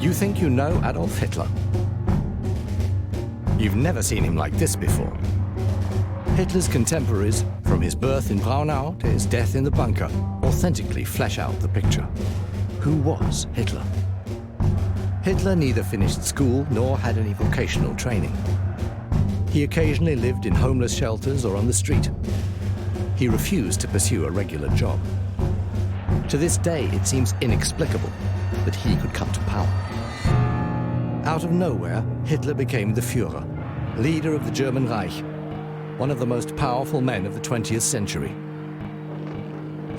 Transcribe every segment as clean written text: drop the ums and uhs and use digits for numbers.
You think you know Adolf Hitler. You've never seen him like this before. Hitler's contemporaries, from his birth in Braunau to his death in the bunker, authentically flesh out the picture. Who was Hitler? Hitler neither finished school nor had any vocational training. He occasionally lived in homeless shelters or on the street. He refused to pursue a regular job. To this day, it seems inexplicable that he could come to power. Out of nowhere, Hitler became the Führer, leader of the German Reich, one of the most powerful men of the 20th century,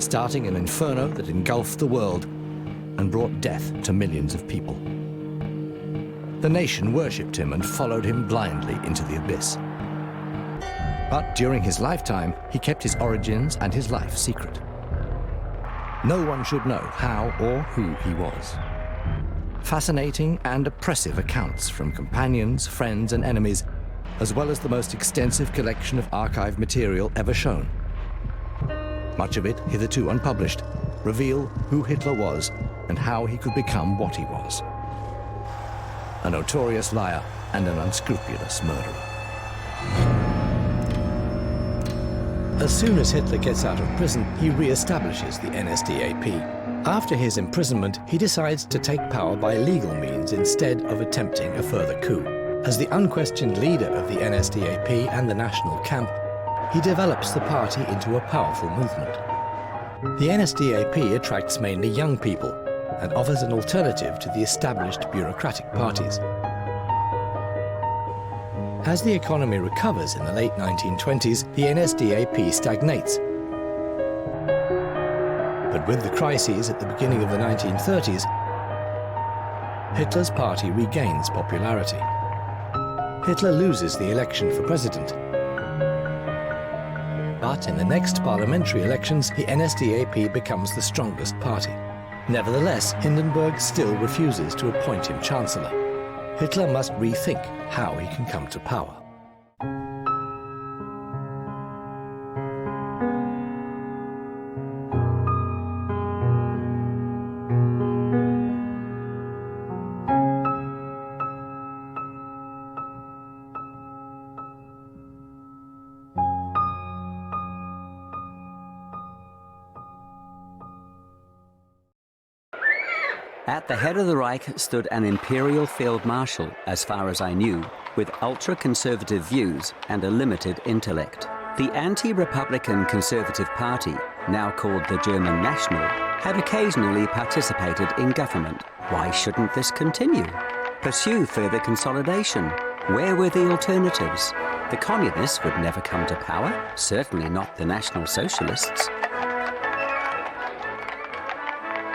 starting an inferno that engulfed the world and brought death to millions of people. The nation worshipped him and followed him blindly into the abyss. But during his lifetime, he kept his origins and his life secret. No one should know how or who he was. Fascinating and oppressive accounts from companions, friends, and enemies, as well as the most extensive collection of archive material ever shown. Much of it, hitherto unpublished, reveal who Hitler was and how he could become what he was: a notorious liar and an unscrupulous murderer. As soon as Hitler gets out of prison, he re-establishes the NSDAP. After his imprisonment, he decides to take power by legal means instead of attempting a further coup. As the unquestioned leader of the NSDAP and the national camp, he develops the party into a powerful movement. The NSDAP attracts mainly young people and offers an alternative to the established bureaucratic parties. As the economy recovers in the late 1920s, the NSDAP stagnates. But with the crises at the beginning of the 1930s, Hitler's party regains popularity. Hitler loses the election for president. But in the next parliamentary elections, the NSDAP becomes the strongest party. Nevertheless, Hindenburg still refuses to appoint him chancellor. Hitler must rethink how he can come to power. At the head of the Reich stood an imperial field marshal, as far as I knew, with ultra-conservative views and a limited intellect. The anti-Republican Conservative Party, now called the German National, had occasionally participated in government. Why shouldn't this continue? Pursue further consolidation. Where were the alternatives? The communists would never come to power, certainly not the National Socialists.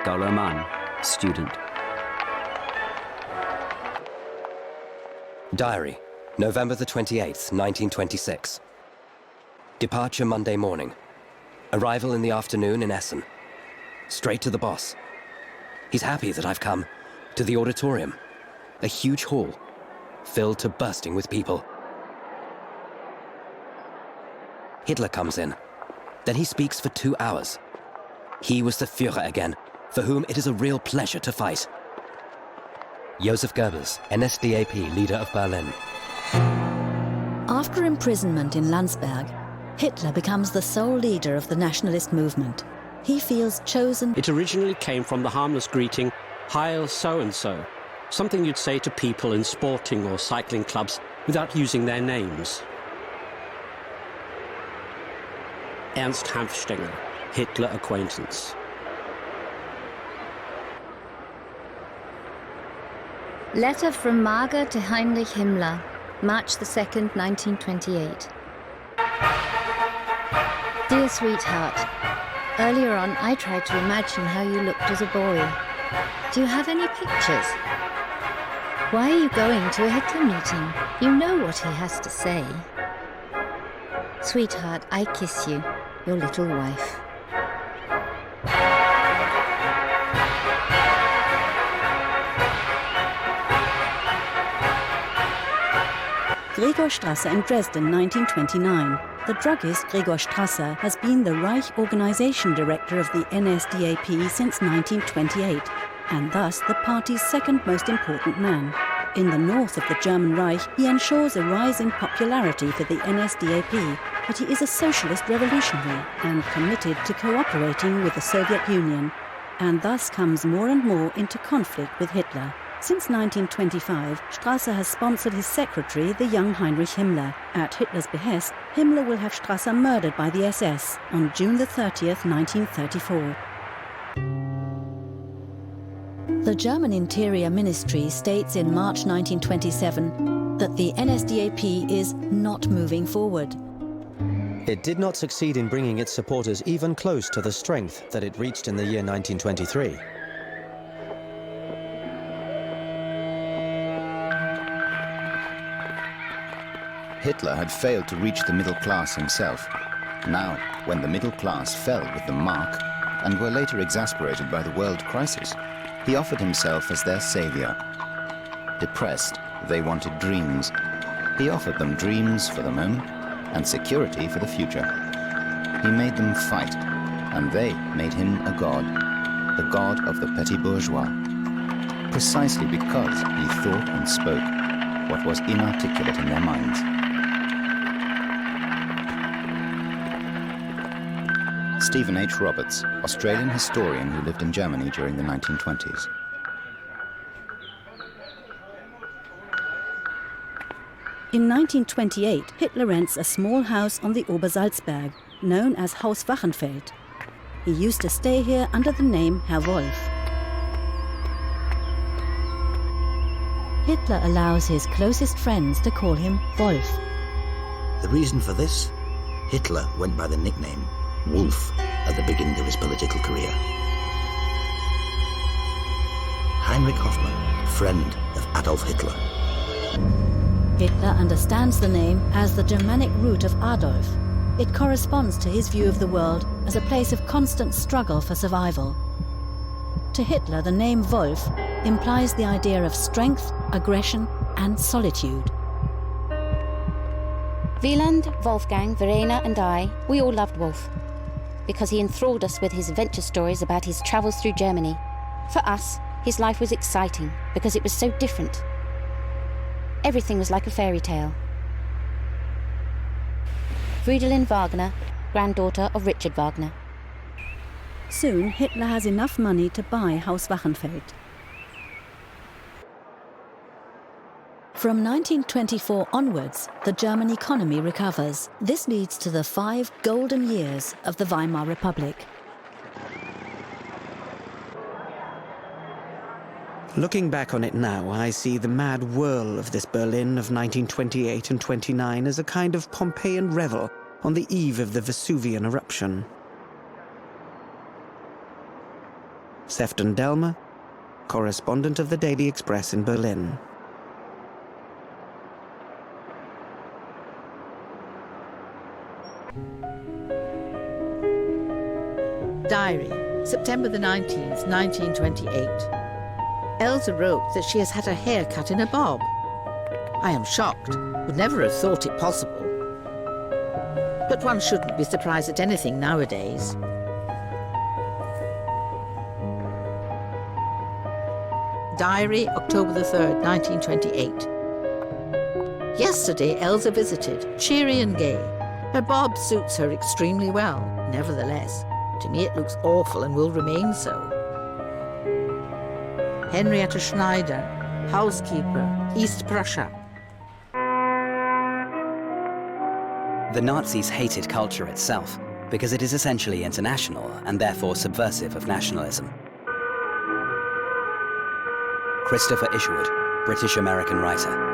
Doloman, student. Diary, November the 28th, 1926. Departure Monday morning. Arrival in the afternoon in Essen. Straight to the boss. He's happy that I've come to the auditorium, a huge hall, filled to bursting with people. Hitler comes in. Then he speaks for 2 hours. He was the Führer again, for whom it is a real pleasure to fight. Joseph Goebbels, NSDAP leader of Berlin. After imprisonment in Landsberg, Hitler becomes the sole leader of the nationalist movement. He feels chosen. It originally came from the harmless greeting, "Heil so-and-so," something you'd say to people in sporting or cycling clubs without using their names. Ernst Hanfstaengl, Hitler acquaintance. Letter from Marga to Heinrich Himmler, March the 2nd, 1928. Dear sweetheart, earlier on I tried to imagine how you looked as a boy. Do you have any pictures? Why are you going to a Hitler meeting? You know what he has to say. Sweetheart, I kiss you, your little wife. Gregor Strasser in Dresden, 1929. The druggist Gregor Strasser has been the Reich Organization Director of the NSDAP since 1928. and thus the party's second most important man. In the north of the German Reich, he ensures a rise in popularity for the NSDAP, but he is a socialist revolutionary and committed to cooperating with the Soviet Union, and thus comes more and more into conflict with Hitler. Since 1925, Strasser has sponsored his secretary, the young Heinrich Himmler. At Hitler's behest, Himmler will have Strasser murdered by the SS on June the 30th, 1934. The German Interior Ministry states in March 1927 that the NSDAP is not moving forward. It did not succeed in bringing its supporters even close to the strength that it reached in the year 1923. Hitler had failed to reach the middle class himself. Now, when the middle class fell with the Mark and were later exasperated by the world crisis, he offered himself as their savior. Depressed, they wanted dreams. He offered them dreams for the moment and security for the future. He made them fight, and they made him a god, the god of the petty bourgeois, precisely because he thought and spoke what was inarticulate in their minds. Stephen H. Roberts, Australian historian who lived in Germany during the 1920s. In 1928, Hitler rents a small house on the Obersalzberg, known as Haus Wachenfeld. He used to stay here under the name Herr Wolf. Hitler allows his closest friends to call him Wolf. The reason for this? Hitler went by the nickname Wolf at the beginning of his political career. Heinrich Hoffmann, friend of Adolf Hitler. Hitler understands the name as the Germanic root of Adolf. It corresponds to his view of the world as a place of constant struggle for survival. To Hitler, the name Wolf implies the idea of strength, aggression, and solitude. Wieland, Wolfgang, Verena and I, we all loved Wolf, because he enthralled us with his adventure stories about his travels through Germany. For us, his life was exciting because it was so different. Everything was like a fairy tale. Fridolin Wagner, granddaughter of Richard Wagner. Soon, Hitler has enough money to buy Haus Wachenfeld. From 1924 onwards, the German economy recovers. This leads to the 5 golden years of the Weimar Republic. Looking back on it now, I see the mad whirl of this Berlin of 1928 and 29 as a kind of Pompeian revel on the eve of the Vesuvian eruption. Sefton Delmer, correspondent of the Daily Express in Berlin. Diary, September the 19th, 1928. Elsa wrote that she has had her hair cut in a bob. I am shocked, would never have thought it possible. But one shouldn't be surprised at anything nowadays. Diary, October the 3rd, 1928. Yesterday, Elsa visited, cheery and gay. Her bob suits her extremely well. Nevertheless, to me it looks awful and will remain so. Henrietta Schneider, housekeeper, East Prussia. The Nazis hated culture itself because it is essentially international and therefore subversive of nationalism. Christopher Isherwood, British-American writer.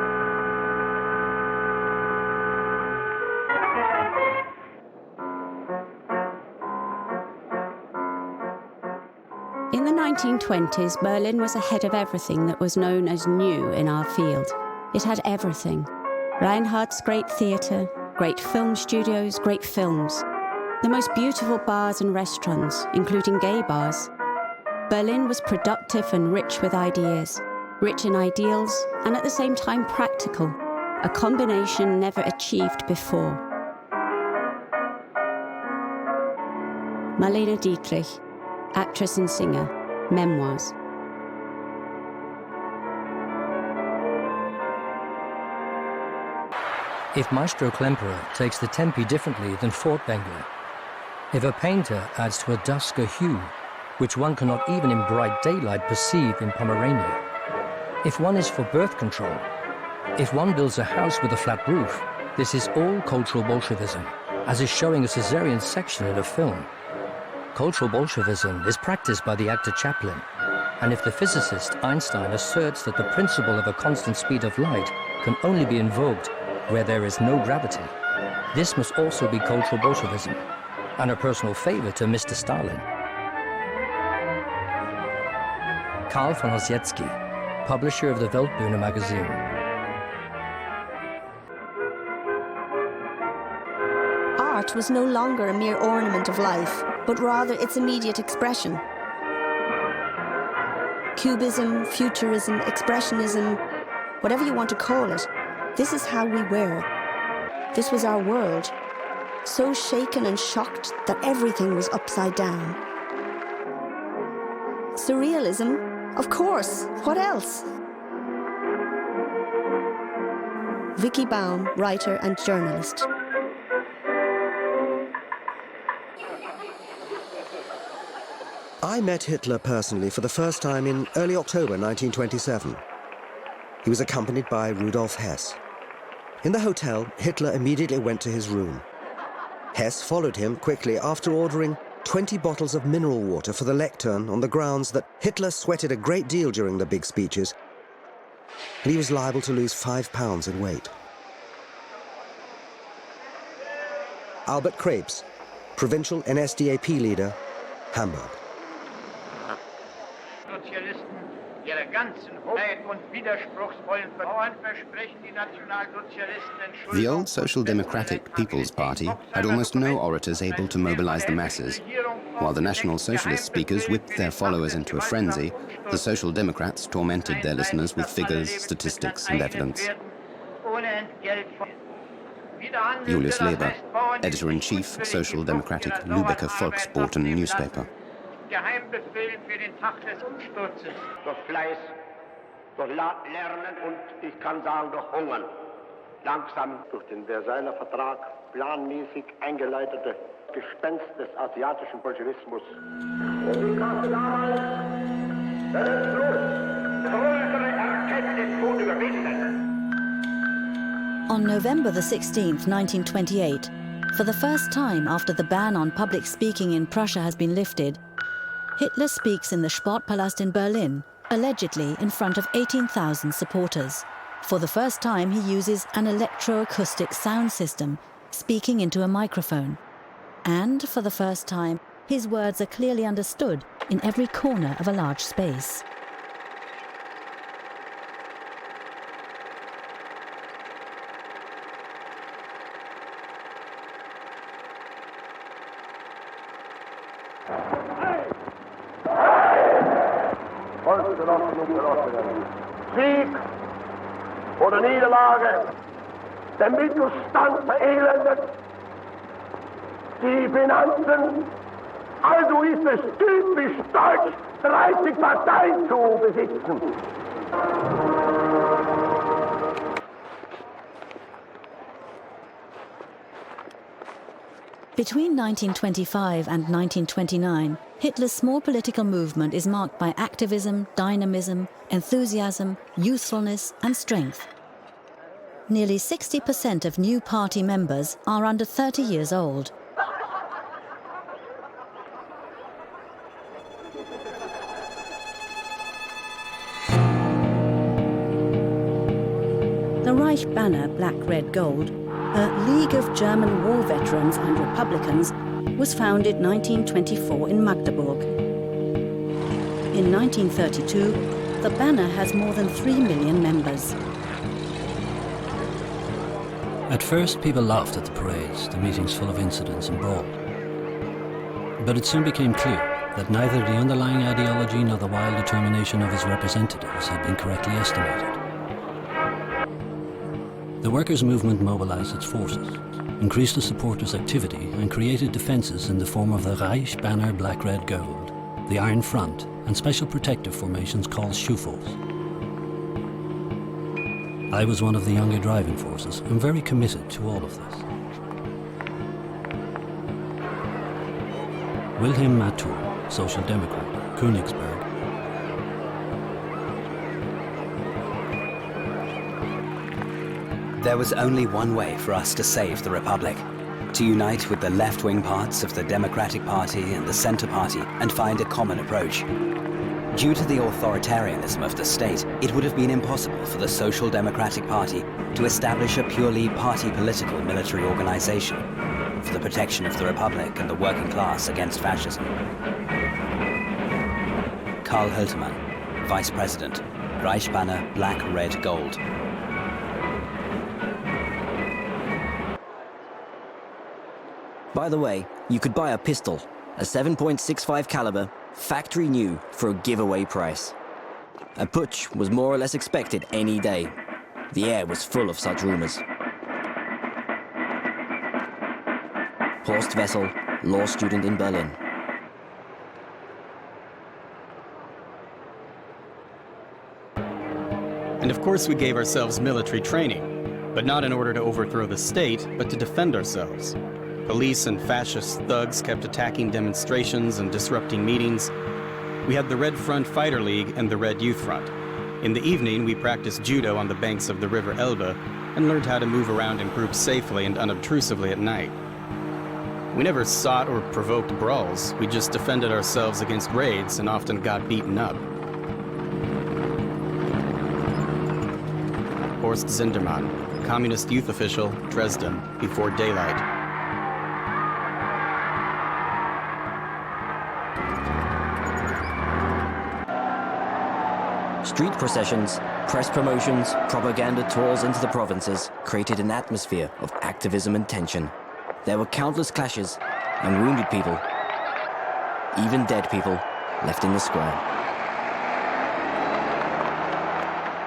In the 1920s, Berlin was ahead of everything that was known as new in our field. It had everything. Reinhardt's great theatre, great film studios, great films. The most beautiful bars and restaurants, including gay bars. Berlin was productive and rich with ideas, rich in ideals, and at the same time practical, a combination never achieved before. Marlene Dietrich, actress and singer, memoirs. If Maestro Klemperer takes the tempi differently than Furtwängler, if a painter adds to a dusk a hue, which one cannot even in bright daylight perceive in Pomerania, if one is for birth control, if one builds a house with a flat roof, this is all cultural Bolshevism, as is showing a cesarean section in a film. Cultural Bolshevism is practiced by the actor Chaplin, and if the physicist Einstein asserts that the principle of a constant speed of light can only be invoked where there is no gravity, this must also be cultural Bolshevism, and a personal favor to Mr. Stalin. Karl von Ossietzky, publisher of the Weltbühne magazine. Art was no longer a mere ornament of life, but rather its immediate expression. Cubism, futurism, expressionism, whatever you want to call it, this is how we were. This was our world, so shaken and shocked that everything was upside down. Surrealism? Of course, what else? Vicky Baum, writer and journalist. I met Hitler personally for the first time in early October 1927. He was accompanied by Rudolf Hess. In the hotel, Hitler immediately went to his room. Hess followed him quickly after ordering 20 bottles of mineral water for the lectern on the grounds that Hitler sweated a great deal during the big speeches, and he was liable to lose 5 pounds in weight. Albert Krebs, provincial NSDAP leader, Hamburg. Ihre ganzen Hoheit und widerspruchsvollen Vertrauen versprechen die Nationalsozialisten Entschuldigung. The old Social Democratic People's Party had almost no orators able to mobilize the masses. While the National Socialist speakers whipped their followers into a frenzy, the Social Democrats tormented their listeners with figures, statistics, and evidence. Julius Leber, editor-in-chief, Social Democratic Lübecker Volksboten newspaper. Geheimbefehl für den Tag des Umsturzes. Durch Fleiß, durch Lernen und, ich kann sagen, durch Hungern. Langsam durch den Versailler Vertrag planmäßig eingeleitete Gespenst des asiatischen Bolschewismus. Und ich dachte damals, wenn es bloß größere Erkenntnis tun überwinden. On November the 16th, 1928, for the first time after the ban on public speaking in Prussia has been lifted, Hitler speaks in the Sportpalast in Berlin, allegedly in front of 18,000 supporters. For the first time, he uses an electroacoustic sound system, speaking into a microphone. And for the first time, his words are clearly understood in every corner of a large space. Sieg oder Niederlage, der Mittelstand verelendet, die Finanzen, also ist es typisch deutsch, 30 Parteien zu besitzen. Between 1925 and 1929, Hitler's small political movement is marked by activism, dynamism, enthusiasm, youthfulness and strength. Nearly 60% of new party members are under 30 years old. The Reich banner, black, red, gold, a League of German War Veterans and Republicans, was founded 1924 in Magdeburg. In 1932, the banner has more than 3 million members. At first, people laughed at the parades, the meetings full of incidents and brawl. But it soon became clear that neither the underlying ideology nor the wild determination of its representatives had been correctly estimated. The workers' movement mobilized its forces, increased the supporters' activity, and created defenses in the form of the Reich banner black, red, gold, the Iron Front, and special protective formations called Schufels. I was one of the younger driving forces and very committed to all of this. Wilhelm Matur, Social Democrat, Königsberg. There was only one way for us to save the Republic: to unite with the left-wing parts of the Democratic Party and the Centre Party and find a common approach. Due to the authoritarianism of the state, it would have been impossible for the Social Democratic Party to establish a purely party political military organization for the protection of the Republic and the working class against fascism. Karl Höltermann, Vice President, Reichsbanner Black, Red, Gold. By the way, you could buy a pistol, a 7.65 caliber, factory new, for a giveaway price. A putsch was more or less expected any day. The air was full of such rumors. Horst Wessel, law student in Berlin. And of course we gave ourselves military training, but not in order to overthrow the state, but to defend ourselves. Police and fascist thugs kept attacking demonstrations and disrupting meetings. We had the Red Front Fighter League and the Red Youth Front. In the evening, we practiced judo on the banks of the River Elbe and learned how to move around in groups safely and unobtrusively at night. We never sought or provoked brawls. We just defended ourselves against raids and often got beaten up. Horst Zindermann, communist youth official, Dresden, before daylight. Street processions, press promotions, propaganda tours into the provinces created an atmosphere of activism and tension. There were countless clashes and wounded people, even dead people, left in the square.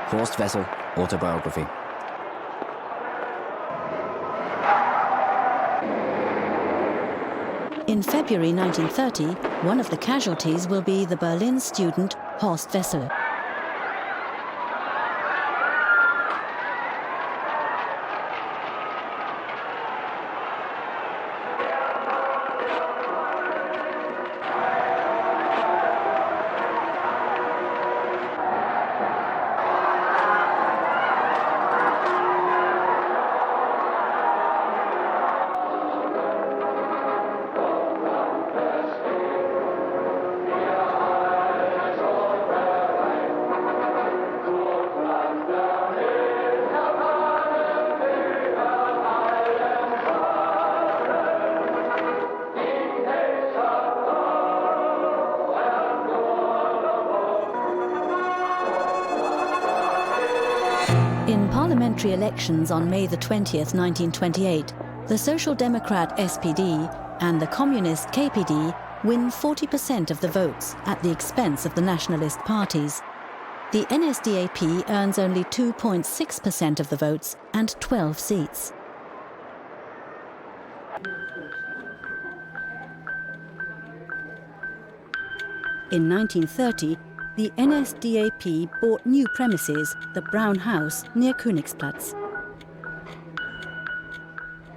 Horst Wessel, autobiography. In February 1930, one of the casualties will be the Berlin student Horst Wessel. In parliamentary elections on May the 20th, 1928, the Social Democrat SPD and the Communist KPD win 40% of the votes at the expense of the nationalist parties. The NSDAP earns only 2.6% of the votes and 12 seats. In 1930, the NSDAP bought new premises, the Brown House, near Königsplatz.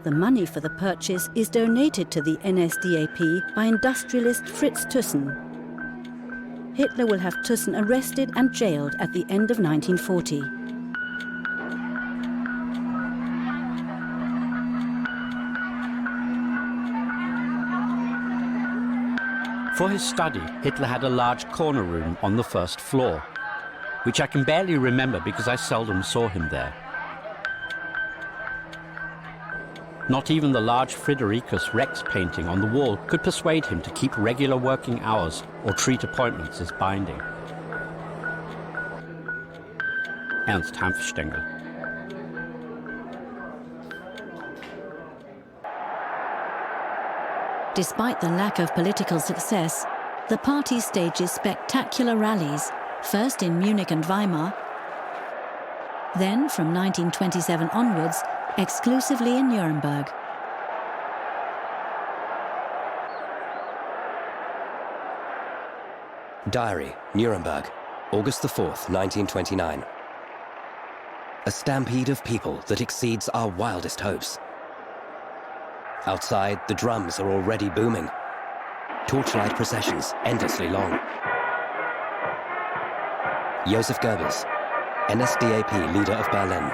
The money for the purchase is donated to the NSDAP by industrialist Fritz Thyssen. Hitler will have Thyssen arrested and jailed at the end of 1940. For his study, Hitler had a large corner room on the first floor, which I can barely remember because I seldom saw him there. Not even the large Fridericus Rex painting on the wall could persuade him to keep regular working hours or treat appointments as binding. Ernst Hanfstengel. Despite the lack of political success, the party stages spectacular rallies, first in Munich and Weimar, then from 1927 onwards, exclusively in Nuremberg. Diary, Nuremberg, August the 4th, 1929. A stampede of people that exceeds our wildest hopes. Outside, the drums are already booming. Torchlight processions, endlessly long. Joseph Goebbels, NSDAP leader of Berlin.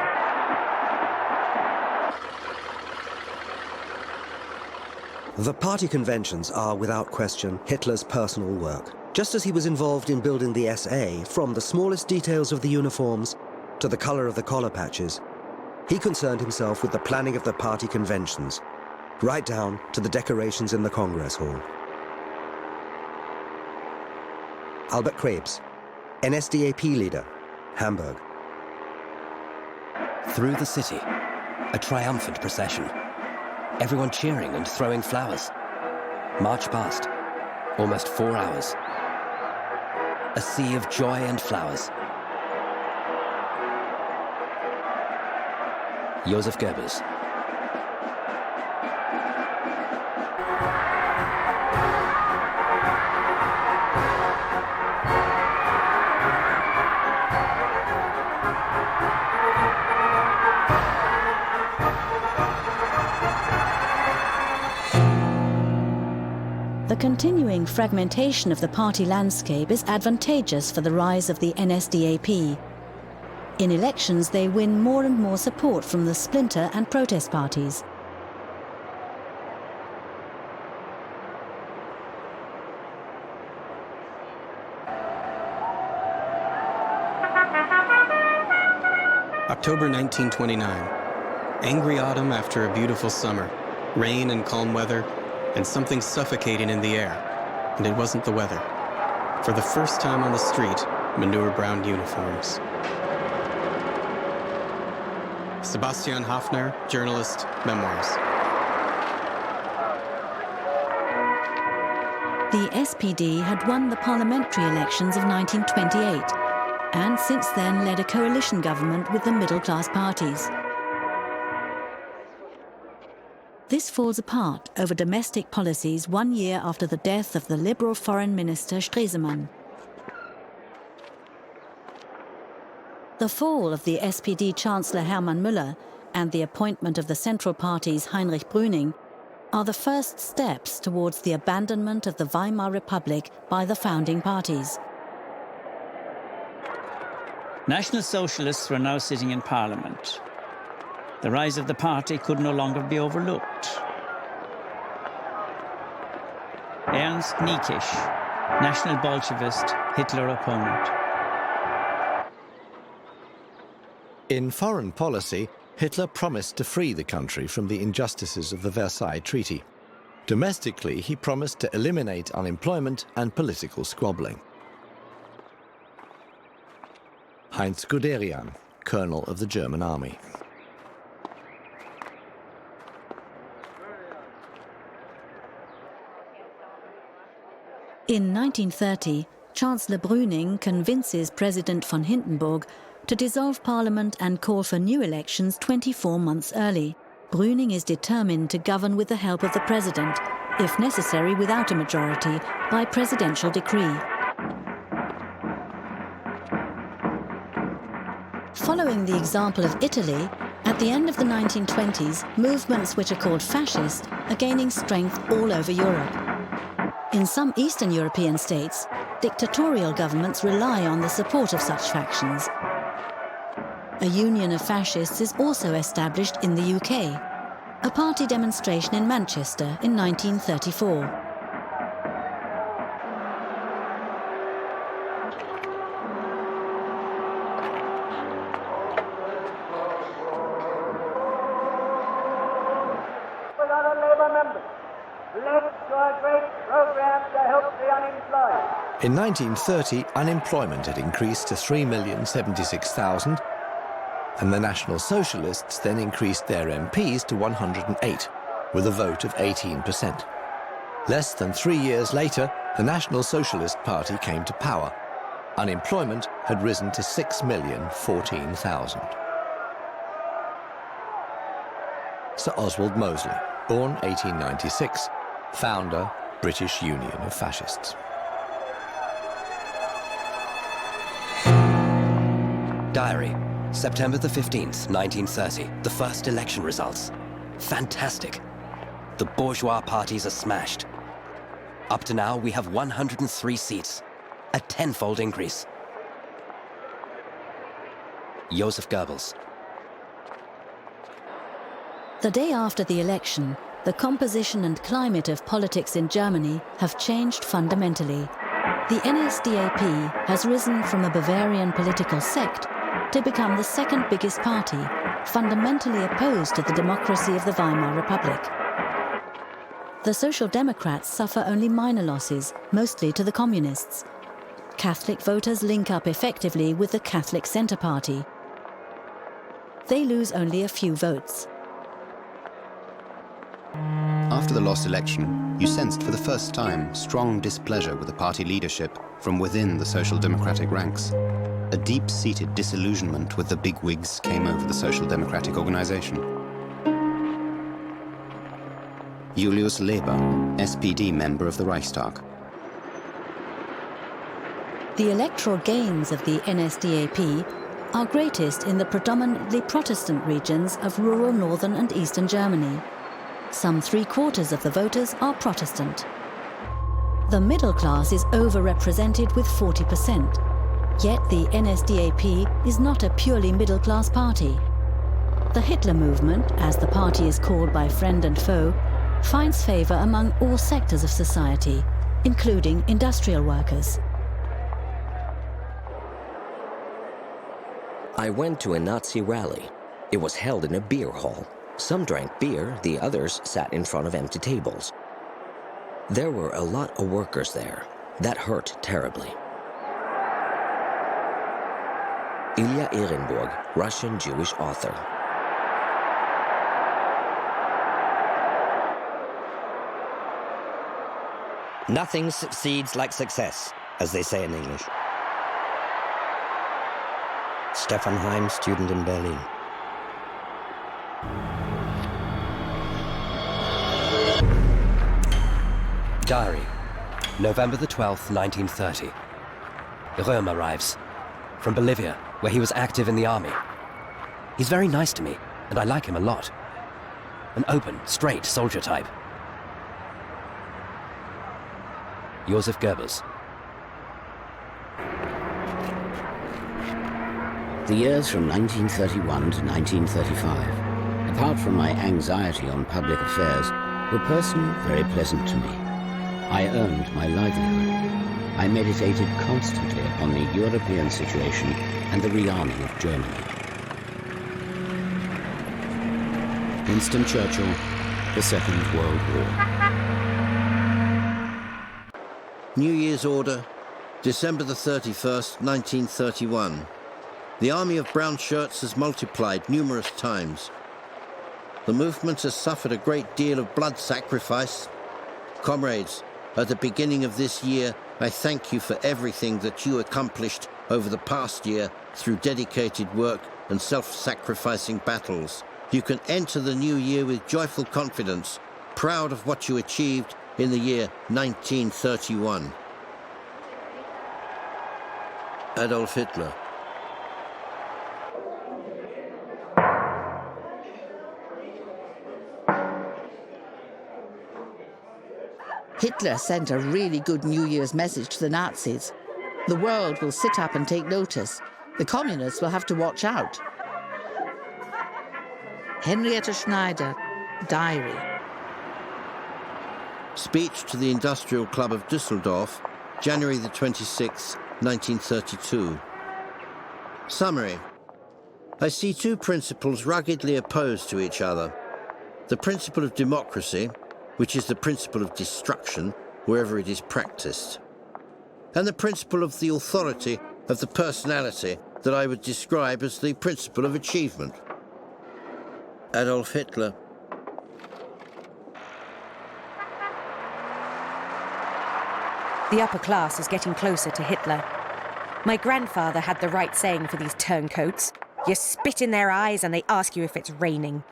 The party conventions are, without question, Hitler's personal work. Just as he was involved in building the SA, from the smallest details of the uniforms to the color of the collar patches, he concerned himself with the planning of the party conventions, right down to the decorations in the Congress Hall. Albert Krebs, NSDAP leader, Hamburg. Through the city, a triumphant procession. Everyone cheering and throwing flowers. March past, almost 4 hours. A sea of joy and flowers. Joseph Goebbels. The continuing fragmentation of the party landscape is advantageous for the rise of the NSDAP. In elections, they win more and more support from the splinter and protest parties. October 1929. Angry autumn after a beautiful summer. Rain and calm weather, and something suffocating in the air. And it wasn't the weather. For the first time on the street, manure-brown uniforms. Sebastian Hafner, journalist, memoirs. The SPD had won the parliamentary elections of 1928, and since then led a coalition government with the middle-class parties. This falls apart over domestic policies 1 year after the death of the Liberal Foreign Minister Stresemann. The fall of the SPD Chancellor Hermann Müller and the appointment of the Central Party's Heinrich Bruning are the first steps towards the abandonment of the Weimar Republic by the founding parties. National Socialists were now sitting in Parliament. The rise of the party could no longer be overlooked. Ernst Niekisch, National Bolshevist, Hitler opponent. In foreign policy, Hitler promised to free the country from the injustices of the Versailles Treaty. Domestically, he promised to eliminate unemployment and political squabbling. Heinz Guderian, colonel of the German army. In 1930, Chancellor Bruning convinces President von Hindenburg to dissolve Parliament and call for new elections 24 months early. Bruning is determined to govern with the help of the President, if necessary without a majority, by presidential decree. Following the example of Italy, at the end of the 1920s, movements which are called fascist are gaining strength all over Europe. In some Eastern European states, dictatorial governments rely on the support of such factions. A union of fascists is also established in the UK, a party demonstration in Manchester in 1934. In 1930, unemployment had increased to 3,076,000, and the National Socialists then increased their MPs to 108, with a vote of 18%. Less than 3 years later, the National Socialist Party came to power. Unemployment had risen to 6,014,000. Sir Oswald Mosley, born 1896, founder, British Union of Fascists. Diary, September the 15th, 1930, the first election results. Fantastic. The bourgeois parties are smashed. Up to now, we have 103 seats, a tenfold increase. Joseph Goebbels. The day after the election, the composition and climate of politics in Germany have changed fundamentally. The NSDAP has risen from a Bavarian political sect to become the second biggest party, fundamentally opposed to the democracy of the Weimar Republic. The Social Democrats suffer only minor losses, mostly to the Communists. Catholic voters link up effectively with the Catholic Centre Party. They lose only a few votes. After the lost election, you sensed for the first time strong displeasure with the party leadership from within the Social Democratic ranks. A deep-seated disillusionment with the bigwigs came over the Social Democratic organization. Julius Leber, SPD member of the Reichstag. The electoral gains of the NSDAP are greatest in the predominantly Protestant regions of rural northern and eastern Germany. Some 3/4 of the voters are Protestant. The middle class is overrepresented with 40%. Yet the NSDAP is not a purely middle-class party. The Hitler movement, as the party is called by friend and foe, finds favor among all sectors of society, including industrial workers. I went to a Nazi rally. It was held in a beer hall. Some drank beer, the others sat in front of empty tables. There were a lot of workers there. That hurt terribly. Ilya Ehrenburg, Russian Jewish author. Nothing succeeds like success, as they say in English. Stefan Heim, student in Berlin. Diary, November the 12th, 1930. Röhm arrives from Bolivia, where he was active in the army. He's very nice to me, and I like him a lot. An open, straight soldier type. Joseph Goebbels. The years from 1931 to 1935, apart from my anxiety on public affairs, were personally very pleasant to me. I earned my livelihood. I meditated constantly upon the European situation and the rearming of Germany. Winston Churchill, the Second World War. New Year's Order, December the 31st, 1931. The army of brown shirts has multiplied numerous times. The movement has suffered a great deal of blood sacrifice. Comrades, at the beginning of this year, I thank you for everything that you accomplished over the past year through dedicated work and self-sacrificing battles. You can enter the new year with joyful confidence, proud of what you achieved in the year 1931. Adolf Hitler. Hitler sent a really good New Year's message to the Nazis. The world will sit up and take notice. The communists will have to watch out. Henrietta Schneider, Diary. Speech to the Industrial Club of Düsseldorf, January the 26th, 1932. Summary. I see two principles ruggedly opposed to each other. The principle of democracy, which is the principle of destruction wherever it is practiced, and the principle of the authority of the personality that I would describe as the principle of achievement. Adolf Hitler. The upper class is getting closer to Hitler. My grandfather had the right saying for these turncoats. You spit in their eyes and they ask you if it's raining.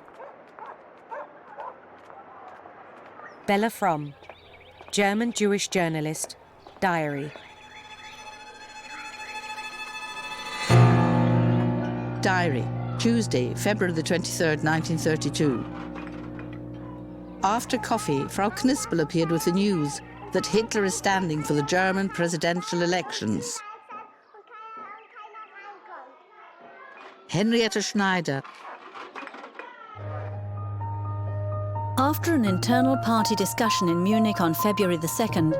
Bella Fromm, German Jewish journalist, Diary. Diary, Tuesday, February the 23rd, 1932. After coffee, Frau Knispel appeared with the news that Hitler is standing for the German presidential elections. Henrietta Schneider. After an internal party discussion in Munich on February the 2nd,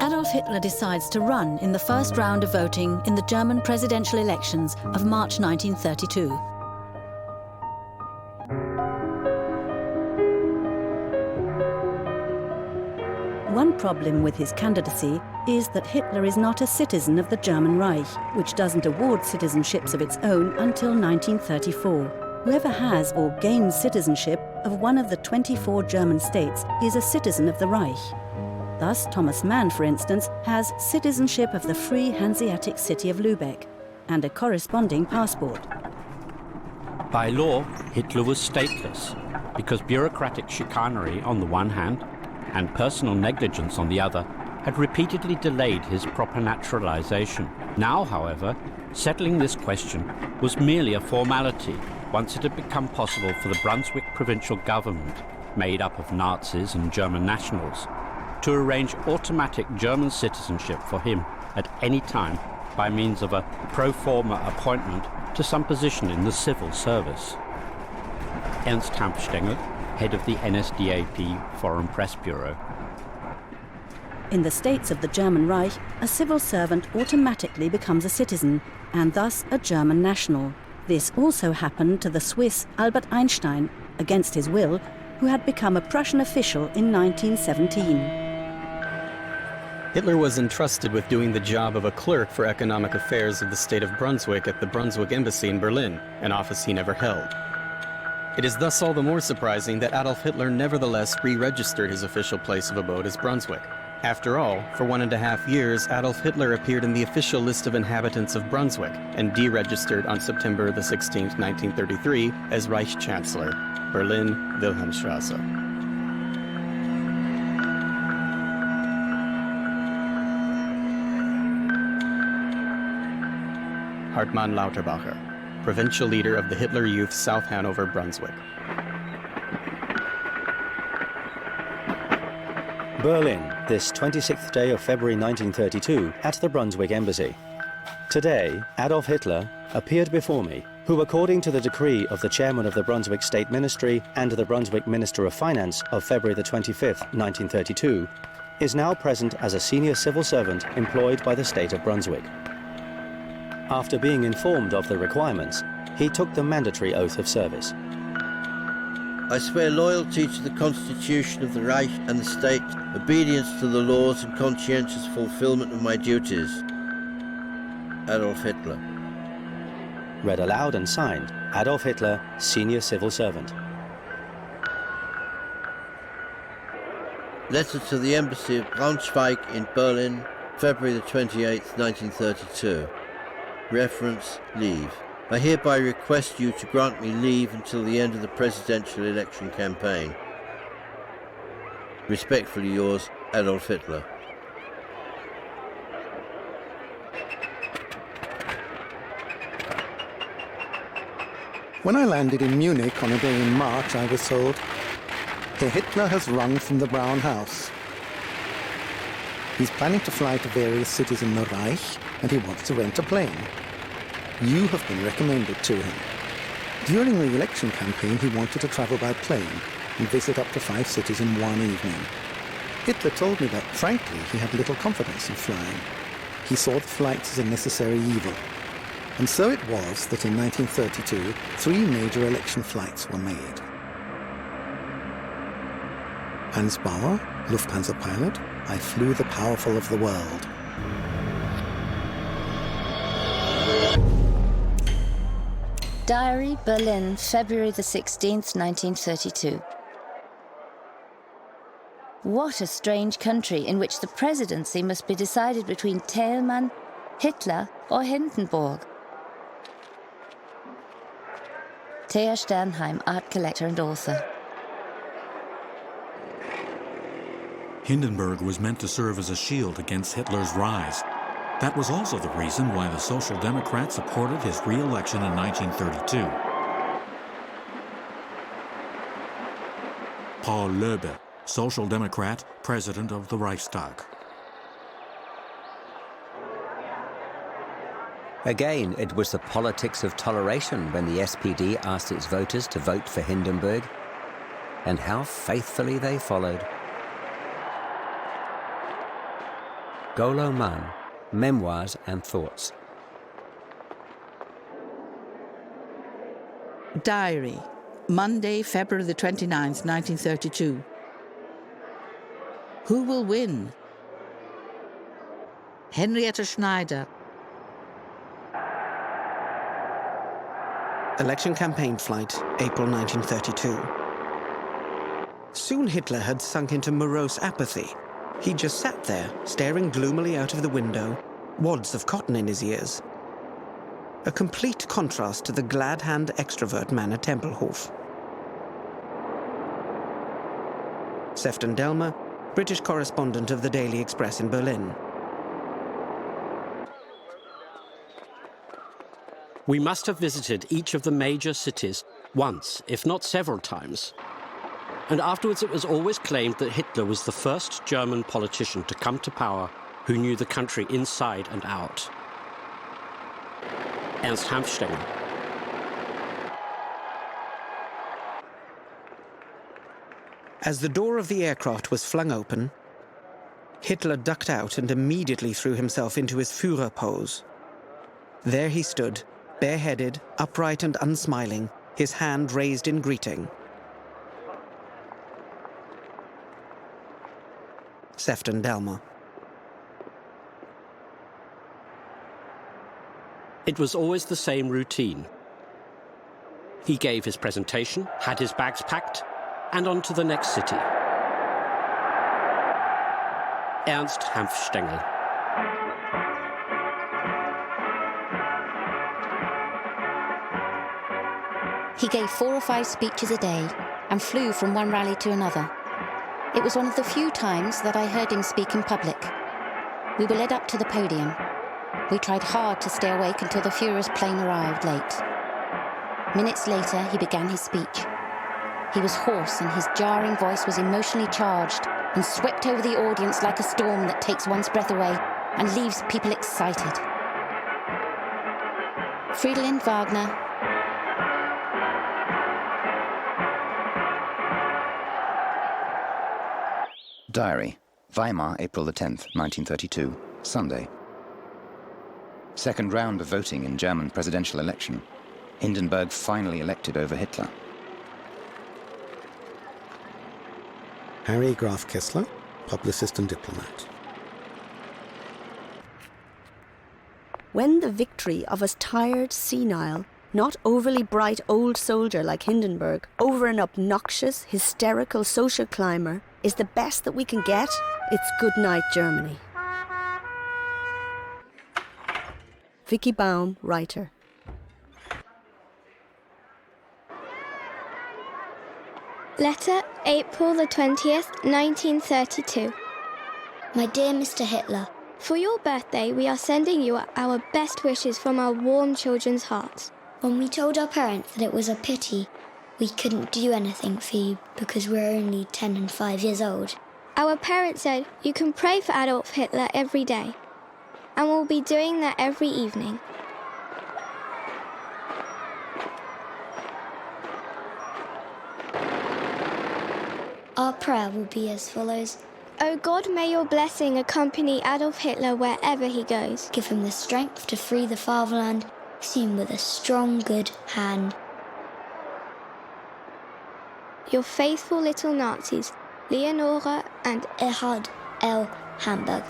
Adolf Hitler decides to run in the first round of voting in the German presidential elections of March 1932. One problem with his candidacy is that Hitler is not a citizen of the German Reich, which doesn't award citizenships of its own until 1934. Whoever has or gains citizenship of one of the 24 German states is a citizen of the Reich. Thus, Thomas Mann, for instance, has citizenship of the Free Hanseatic city of Lübeck and a corresponding passport. By law, Hitler was stateless because bureaucratic chicanery on the one hand and personal negligence on the other had repeatedly delayed his proper naturalization. Now, however, settling this question was merely a formality once it had become possible for the Brunswick provincial government, made up of Nazis and German nationals, to arrange automatic German citizenship for him at any time by means of a pro forma appointment to some position in the civil service. Ernst Kampfstengel, head of the NSDAP Foreign Press Bureau. In the states of the German Reich, a civil servant automatically becomes a citizen and thus a German national. This also happened to the Swiss Albert Einstein, against his will, who had become a Prussian official in 1917. Hitler was entrusted with doing the job of a clerk for economic affairs of the state of Brunswick at the Brunswick Embassy in Berlin, an office he never held. It is thus all the more surprising that Adolf Hitler nevertheless re-registered his official place of abode as Brunswick. After all, for 1.5 years, Adolf Hitler appeared in the official list of inhabitants of Brunswick and deregistered on September the 16th, 1933 as Reich Chancellor, Berlin, Wilhelmstrasse. Hartmann Lauterbacher, provincial leader of the Hitler Youth South Hanover, Brunswick. Berlin, this 26th day of February 1932, at the Brunswick Embassy. Today, Adolf Hitler appeared before me, who according to the decree of the chairman of the Brunswick State Ministry and the Brunswick Minister of Finance of February the 25th, 1932, is now present as a senior civil servant employed by the state of Brunswick. After being informed of the requirements, he took the mandatory oath of service. I swear loyalty to the Constitution of the Reich and the State, obedience to the laws and conscientious fulfillment of my duties. Adolf Hitler. Read aloud and signed, Adolf Hitler, Senior Civil Servant. Letter to the Embassy of Braunschweig in Berlin, February the 28th, 1932. Reference, leave. I hereby request you to grant me leave until the end of the presidential election campaign. Respectfully yours, Adolf Hitler. When I landed in Munich on a day in March, I was told, Herr Hitler has run from the Brown House. He's planning to fly to various cities in the Reich, and he wants to rent a plane. You have been recommended to him. During the election campaign, he wanted to travel by plane and visit up to 5 cities in one evening. Hitler told me that, frankly, he had little confidence in flying. He saw the flights as a necessary evil. And so it was that in 1932, 3 major election flights were made. Hans Bauer, Lufthansa pilot, I flew the powerful of the world. Diary, Berlin, February the 16th, 1932. What a strange country in which the presidency must be decided between Thälmann, Hitler or Hindenburg. Thea Sternheim, art collector and author. Hindenburg was meant to serve as a shield against Hitler's rise. That was also the reason why the Social Democrats supported his re-election in 1932. Paul Löbe, Social Democrat, President of the Reichstag. Again, it was the politics of toleration when the SPD asked its voters to vote for Hindenburg, and how faithfully they followed. Golo Mann, Memoirs and Thoughts. Diary, Monday, February the 29th, 1932. Who will win? Henrietta Schneider. Election campaign flight, April 1932. Soon Hitler had sunk into morose apathy. He just sat there, staring gloomily out of the window, wads of cotton in his ears. A complete contrast to the glad-hand extrovert man at Tempelhof. Sefton Delmer, British correspondent of the Daily Express in Berlin. We must have visited each of the major cities once, if not several times. And afterwards it was always claimed that Hitler was the first German politician to come to power who knew the country inside and out. Ernst Hanfstaengl. As the door of the aircraft was flung open, Hitler ducked out and immediately threw himself into his Führer pose. There he stood, bareheaded, upright and unsmiling, his hand raised in greeting. Sefton Delmer. It was always the same routine. He gave his presentation, had his bags packed, and on to the next city. Ernst Hanfstaengl. He gave 4 or 5 speeches a day and flew from one rally to another. It was one of the few times that I heard him speak in public. We were led up to the podium. We tried hard to stay awake until the Führer's plane arrived late. Minutes later, he began his speech. He was hoarse and his jarring voice was emotionally charged and swept over the audience like a storm that takes one's breath away and leaves people excited. Fridolin Wagner. Diary, Weimar, April the 10th, 1932, Sunday. Second round of voting in German presidential election. Hindenburg finally elected over Hitler. Harry Graf Kessler, publicist and diplomat. When the victory of a tired, senile, not overly bright old soldier like Hindenburg over an obnoxious, hysterical social climber is the best that we can get, it's good night, Germany. Vicky Baum, writer. Letter, April the 20th, 1932. My dear Mr. Hitler, for your birthday, we are sending you our best wishes from our warm children's hearts. When we told our parents that it was a pity we couldn't do anything for you because we're only 10 and 5 years old, our parents said you can pray for Adolf Hitler every day, and we'll be doing that every evening. Our prayer will be as follows. O God, may your blessing accompany Adolf Hitler wherever he goes. Give him the strength to free the fatherland, soon with a strong, good hand. Your faithful little Nazis, Leonora and Erhard L. Hamburg.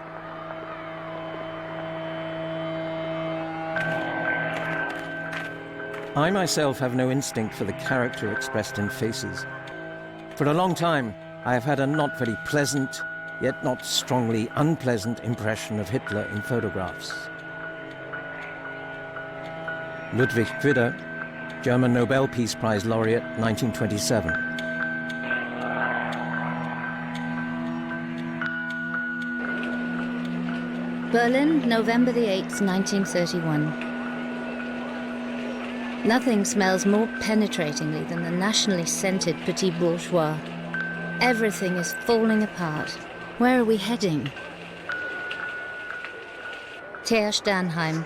I myself have no instinct for the character expressed in faces. For a long time, I have had a not very pleasant, yet not strongly unpleasant impression of Hitler in photographs. Ludwig Quidder, German Nobel Peace Prize laureate, 1927. Berlin, November the 8th, 1931. Nothing smells more penetratingly than the nationally scented petit bourgeois. Everything is falling apart. Where are we heading? Ter Sternheim.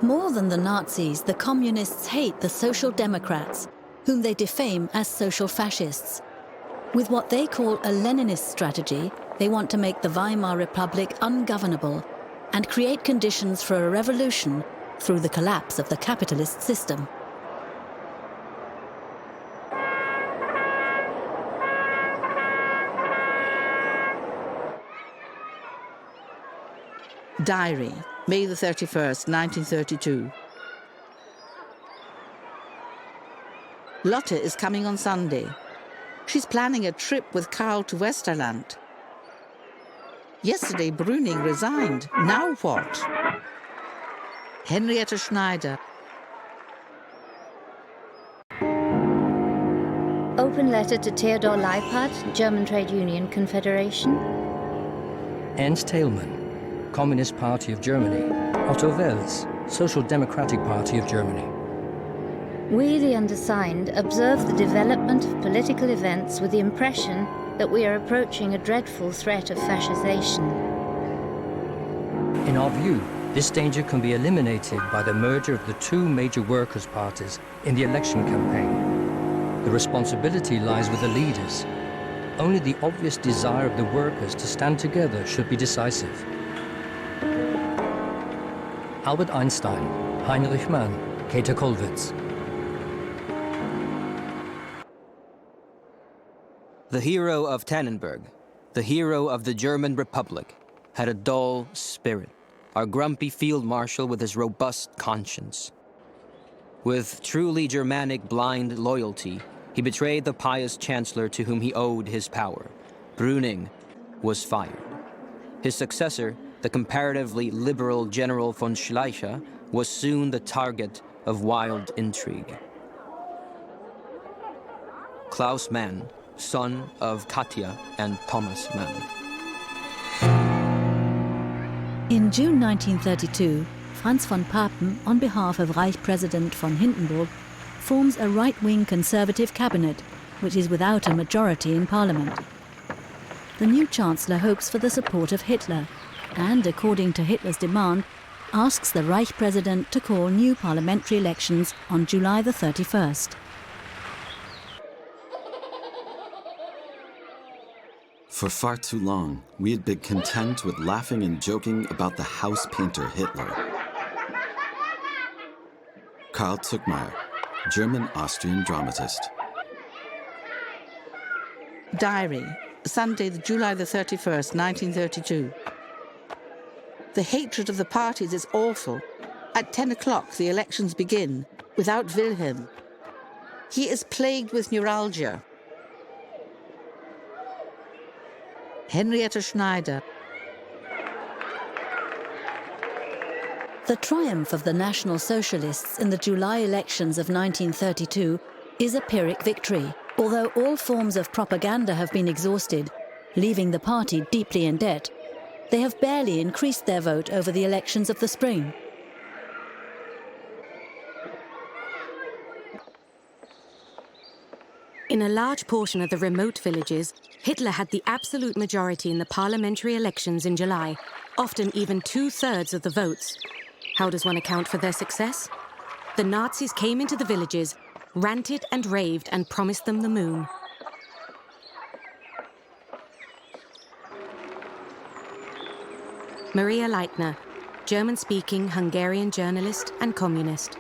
More than the Nazis, the communists hate the Social Democrats, whom they defame as social fascists. With what they call a Leninist strategy, they want to make the Weimar Republic ungovernable and create conditions for a revolution through the collapse of the capitalist system. Diary, May the 31st, 1932. Lotte is coming on Sunday. She's planning a trip with Karl to Westerland. Yesterday, Bruning resigned. Now what? Henriette Schneider. Open letter to Theodor Leipart, German Trade Union Confederation. Ernst Thälmann, Communist Party of Germany. Otto Wels, Social Democratic Party of Germany. We, the undersigned, observe the development of political events with the impression that we are approaching a dreadful threat of fascisation. In our view, this danger can be eliminated by the merger of the two major workers' parties in the election campaign. The responsibility lies with the leaders. Only the obvious desire of the workers to stand together should be decisive. Albert Einstein, Heinrich Mann, Käthe Kollwitz. The hero of Tannenberg, the hero of the German Republic, had a dull spirit, our grumpy field marshal with his robust conscience. With truly Germanic blind loyalty, he betrayed the pious chancellor to whom he owed his power. Bruning was fired. His successor, the comparatively liberal General von Schleicher, was soon the target of wild intrigue. Klaus Mann, son of Katja and Thomas Mann. In June 1932, Franz von Papen, on behalf of Reich President von Hindenburg, forms a right-wing conservative cabinet, which is without a majority in parliament. The new chancellor hopes for the support of Hitler and, according to Hitler's demand, asks the Reich President to call new parliamentary elections on July the 31st. For far too long, we had been content with laughing and joking about the house painter Hitler. Karl Zuckmayer, German-Austrian dramatist. Diary, Sunday, July the 31st, 1932. The hatred of the parties is awful. At 10 o'clock, the elections begin, without Wilhelm. He is plagued with neuralgia. Henriette Schneider. The triumph of the National Socialists in the July elections of 1932 is a Pyrrhic victory. Although all forms of propaganda have been exhausted, leaving the party deeply in debt, they have barely increased their vote over the elections of the spring. In a large portion of the remote villages, Hitler had the absolute majority in the parliamentary elections in July, often even 2/3 of the votes. How does one account for their success? The Nazis came into the villages, ranted and raved and promised them the moon. Maria Leitner, German-speaking Hungarian journalist and communist.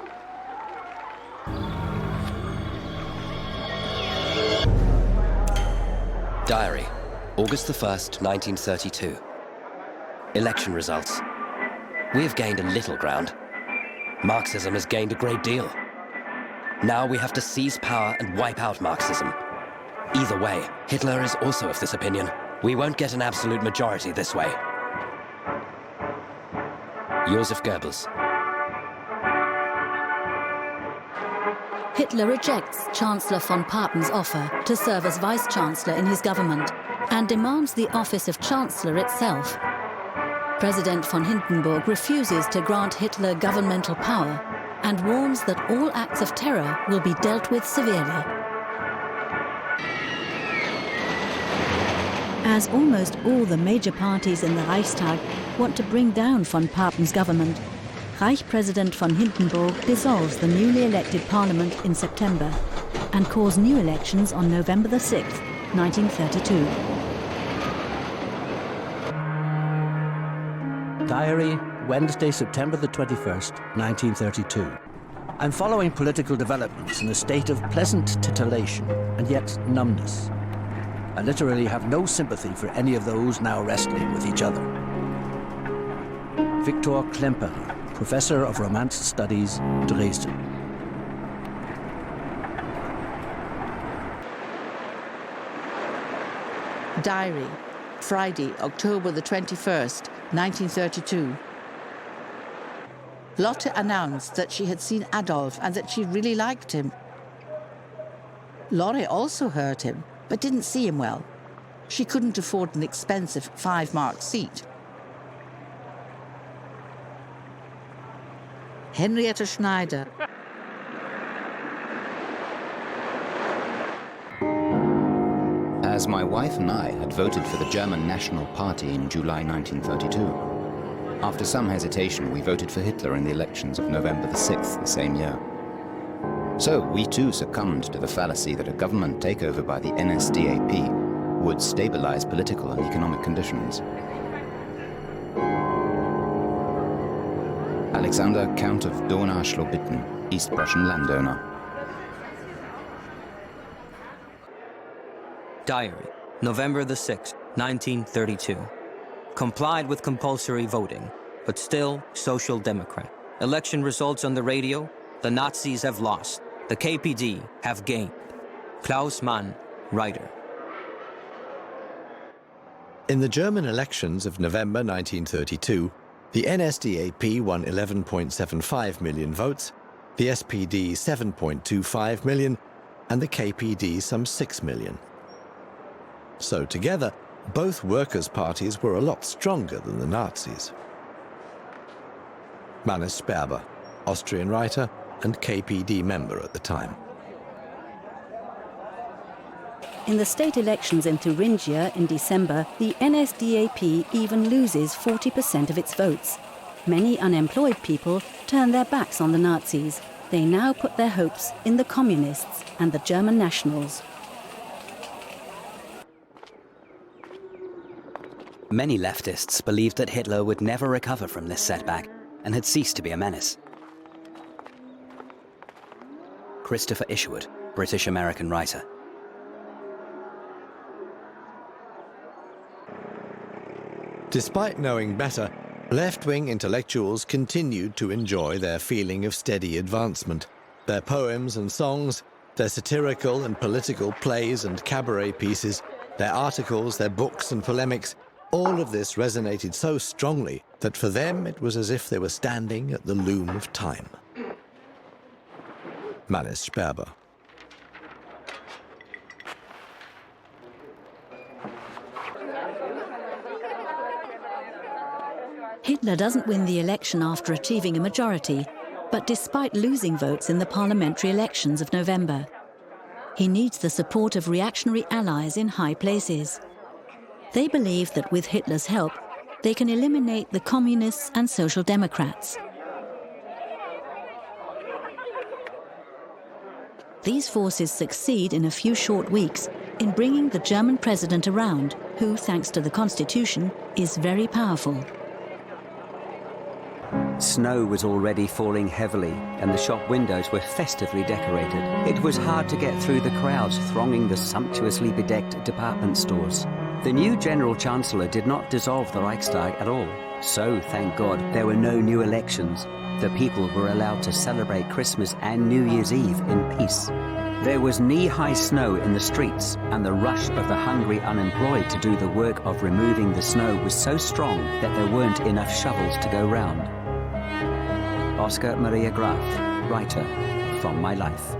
Diary, August the 1st, 1932. Election results. We have gained a little ground. Marxism has gained a great deal. Now we have to seize power and wipe out Marxism. Either way, Hitler is also of this opinion. We won't get an absolute majority this way. Joseph Goebbels. Hitler rejects Chancellor von Papen's offer to serve as vice-chancellor in his government and demands the office of Chancellor itself. President von Hindenburg refuses to grant Hitler governmental power and warns that all acts of terror will be dealt with severely. As almost all the major parties in the Reichstag want to bring down von Papen's government, Reich President von Hindenburg dissolves the newly elected parliament in September and calls new elections on November the 6th, 1932. Diary, Wednesday, September the 21st, 1932. I'm following political developments in a state of pleasant titillation and yet numbness. I literally have no sympathy for any of those now wrestling with each other. Viktor Klemperer, Professor of Romance Studies, Dresden. Diary, Friday, October the 21st, 1932. Lotte announced that she had seen Adolf and that she really liked him. Lore also heard him, but didn't see him well. She couldn't afford an expensive 5-mark seat. Henriette Schneider. As my wife and I had voted for the German National Party in July 1932. After some hesitation, we voted for Hitler in the elections of November the 6th the same year. So we too succumbed to the fallacy that a government takeover by the NSDAP would stabilize political and economic conditions. Alexander, Count of Donau-Schlobitten, East Prussian landowner. Diary, November the 6th, 1932. Complied with compulsory voting, but still Social Democrat. Election results on the radio. The Nazis have lost. The KPD have gained. Klaus Mann, writer. In the German elections of November 1932, the NSDAP won 11.75 million votes, the SPD 7.25 million, and the KPD some 6 million. So together, both workers' parties were a lot stronger than the Nazis. Mannes Sperber, Austrian writer and KPD member at the time. In the state elections in Thuringia in December, the NSDAP even loses 40% of its votes. Many unemployed people turn their backs on the Nazis. They now put their hopes in the communists and the German nationals. Many leftists believed that Hitler would never recover from this setback and had ceased to be a menace. Christopher Isherwood, British-American writer. Despite knowing better, left-wing intellectuals continued to enjoy their feeling of steady advancement. Their poems and songs, their satirical and political plays and cabaret pieces, their articles, their books and polemics, all of this resonated so strongly that for them it was as if they were standing at the loom of time. Mannes Sperber. Hitler doesn't win the election after achieving a majority, but despite losing votes in the parliamentary elections of November. He needs the support of reactionary allies in high places. They believe that with Hitler's help, they can eliminate the communists and social democrats. These forces succeed in a few short weeks in bringing the German president around, who, thanks to the constitution, is very powerful. Snow was already falling heavily, and the shop windows were festively decorated. It was hard to get through the crowds thronging the sumptuously bedecked department stores. The new General Chancellor did not dissolve the Reichstag at all. So, thank God, there were no new elections. The people were allowed to celebrate Christmas and New Year's Eve in peace. There was knee-high snow in the streets, and the rush of the hungry unemployed to do the work of removing the snow was so strong that there weren't enough shovels to go round. Oscar Maria Graf, writer, From My Life.